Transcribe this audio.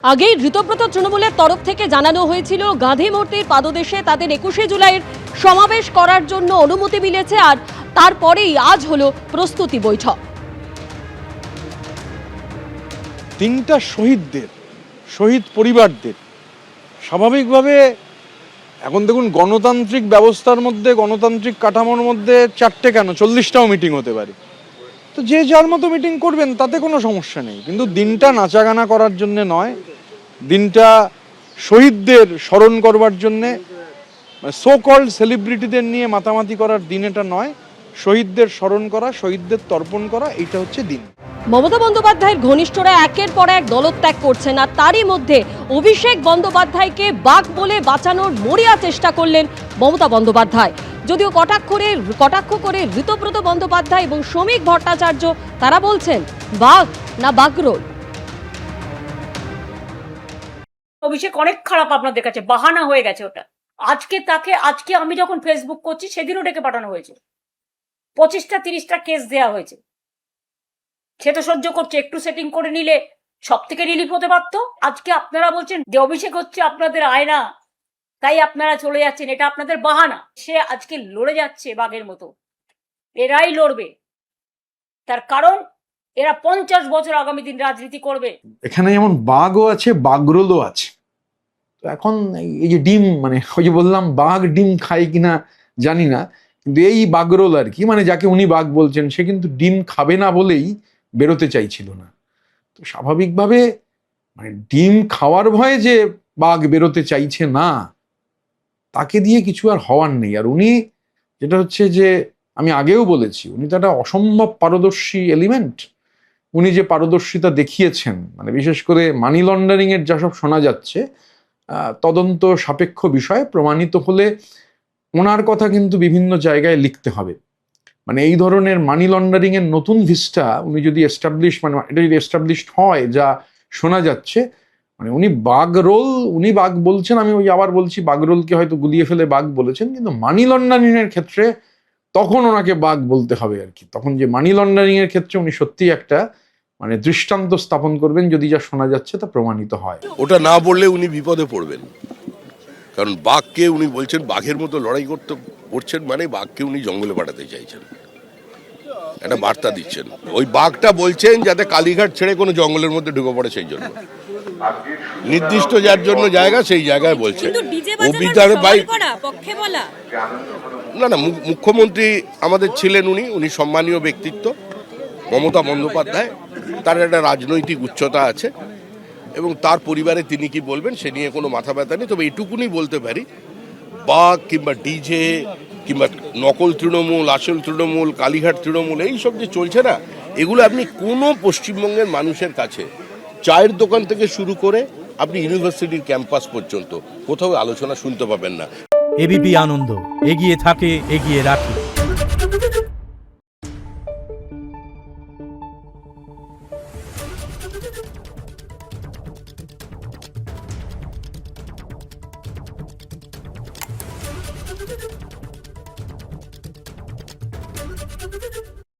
আগেই ঋতব্রত তৃণমূলের তরফ থেকে জানানো হয়েছিল গান্ধী মূর্তির পাদদেশে তাদের ২১শে জুলাইয়ের সমাবেশ করার জন্য অনুমতি মিলেছে, আর তারপরেই আজ হলো প্রস্তুতি বৈঠক। তিনটা শহীদ পরিবারদের স্বাভাবিকভাবে এখন দেখুন গণতান্ত্রিক ব্যবস্থার মধ্যে, গণতান্ত্রিক কাঠামোর মধ্যে চারটে কেন 40টাও মিটিং হতে পারে, তো যে যার মতো মিটিং করবেন, তাতে কোনো সমস্যা নেই। কিন্তু দিনটা নাচাগানা করার জন্য নয়, দিনটা শহীদদের স্মরণ করবার জন্যে, সো কল্ড সেলিব্রিটিদের নিয়ে মাতামাতি করার দিন এটা নয়। শহীদদের স্মরণ করা, শহীদদের তর্পণ করা, এইটা হচ্ছে দিন। মমতা বন্দ্যোপাধ্যায়ের ঘনিষ্ঠরা একের পর এক দলত্যাগ করছেন, আর তারই মধ্যে অভিষেক বন্দ্যোপাধ্যায়কে বাঘ বলে বাঁচানোর মরিয়া চেষ্টা করলেন মমতা বন্দ্যোপাধ্যায়। যদিও কটাক্ষ করে ঋতব্রত বন্দ্যোপাধ্যায় এবং শ্রমিক ভট্টাচার্য তারা বলছেন বাঘ না বাগরোল। অভিষেক অনেক খারাপ আপনাদের কাছে, বাহানা হয়ে গেছে ওটা। আজকে আমি যখন ফেসবুক করছি সেদিনও ডেকে পাঠানো হয়েছে, 25টা 30টা কেস দেয়া হয়েছে। সেটা সহ্য করছে, একটু সেটিং করে নিলে সব থেকে রিলিফ হতে পারত। আজকে আপনারা বলছেন যে অভিষেক হচ্ছে আপনাদের আয়না, তাই আপনারা চলে যাচ্ছেন, এটা আপনাদের বাহানা। সে আজকে লড়ে যাচ্ছে বাঘের মতো, এরাই লড়বে, তার কারণ এরা 50 বছর আগামী দিন রাজনীতি করবে। এখানে যেমন বাঘও আছে, বাগরোলও আছে। তো এখন এই যে ডিম, মানে ওই যে বললাম বাঘ ডিম খায় কিনা জানি না, কিন্তু এই বাগরোল আর কি, মানে যাকে উনি বাঘ বলছেন, সে কিন্তু ডিম খাবে না বলেই বেরোতে চাইছিল না। তো স্বাভাবিকভাবে মানে ডিম খাওয়ার ভয়ে যে বাঘ বেরোতে চাইছে না, তাকে দিয়ে কিছু আর হওয়ার নেই। আর উনি যেটা হচ্ছে যে, আমি আগেও বলেছি, উনি তো একটা অসম্ভব পারদর্শী এলিমেন্ট। উনি যে পারদর্শিতা দেখিয়েছেন, মানে বিশেষ করে মানি লন্ডারিং এর যা সব শোনা যাচ্ছে, তদন্ত সাপেক্ষ বিষয় প্রমাণিত হলে ওনার কথা কিন্তু বিভিন্ন জায়গায় লিখতে হবে। মানে এই ধরনের মানি লন্ডারিং এর নতুন ভিস্টা উনি যদি মানে এটা যদি এস্টাবলিশড হয়, যা শোনা যাচ্ছে, মানে উনি বাঘ বলছেন, আমি ওই আবার বলছি বাগরোলকে হয়তো গুলিয়ে ফেলে বাঘ বলেছেন, কিন্তু মানি লন্ডারিং এর ক্ষেত্রে তখন ওনাকে বাঘ বলতে হবে আর কি। তখন যে মানি লন্ডারিং এর ক্ষেত্রে উনি সত্যি একটা মানে দৃষ্টান্ত স্থাপন করবেন, যদি যা শোনা যাচ্ছে তা প্রমাণিত হয়। ওটা না বললে উনি বিপদে পড়বেন, কারণ বাঘকে উনি বলছেন বাঘের মতো লড়াই করছেন, মানে বাঘকে উনি জঙ্গলে পাঠাতে চাইছেন, একটা বার্তা দিচ্ছেন। ওই বাঘটা বলছেন যাতে কালীঘাট ছেড়ে কোনো জঙ্গলের মধ্যে ঢুকে পড়ে, সেই জন্য নির্দিষ্ট যার জন্য জায়গা, সেই জায়গায় বলছেন। না, মুখ্যমন্ত্রী আমাদের ছিলেন, উনি সম্মানীয় ব্যক্তিত্ব, মমতা বন্দ্যোপাধ্যায়, তার একটা রাজনৈতিক উচ্চতা আছে, এবং তার পরিবারে তিনি কি বলবেন সে নিয়ে কোনো মাথা ব্যথা নেই। তবে এটুকুনি বলতে পারি, বাঘ কিংবা ডিজে কিংবা নকল তৃণমূল, আসল তৃণমূল, কালীঘাট তৃণমূল, এইসব যে চলছে না, এগুলো আপনি কোনো পশ্চিমবঙ্গের মানুষের কাছে, চায়ের দোকান থেকে শুরু করে আপনি ইউনিভার্সিটির ক্যাম্পাস পর্যন্ত কোথাও আলোচনা শুনতে পাবেন না। এবিপি আনন্দ, এগিয়ে থাকে, এগিয়ে রাখে।